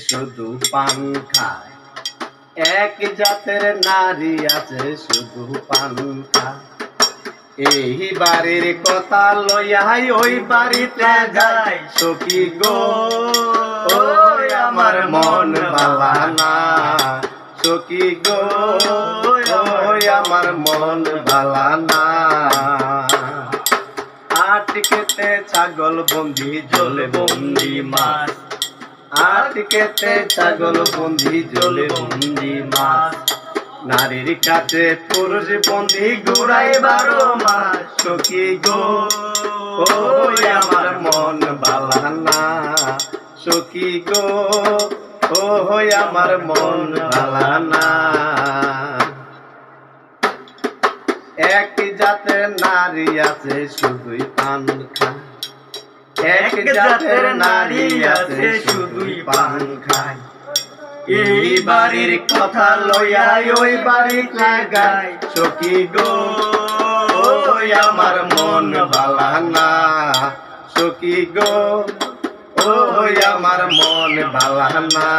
শুধু পান খায়। এক জাতের নারী আছে শুধু পান খায়। এই বাড়ির কথা লইয়াই ওই বাড়িতে যাই সখী গো, ওই আমার মন বালা না সখী গো, ওই আমার মন বালা না। আটকেতে ছাগল বন্দি জলে বন্দি মাছ, আটকেতে ছাগল বন্দি জলে বন্দি মাছ। নারীর কাছে পুরুষ বন্দি ঘুরাই 12 মাস সখী গো, ওই আমার মন বালা না সখী গো, ওই আমার মন বালা না। এক জাতের নারী আছে শুধুই পান খায়, এক জাতের নারী আছে শুধুই পান খায়। এই বাড়ির কথা লইয়াই ওই বাড়ি লাগাই সখী গো, ওই আমার মন বালা না সখী গো, ওই আমার মন বালা না।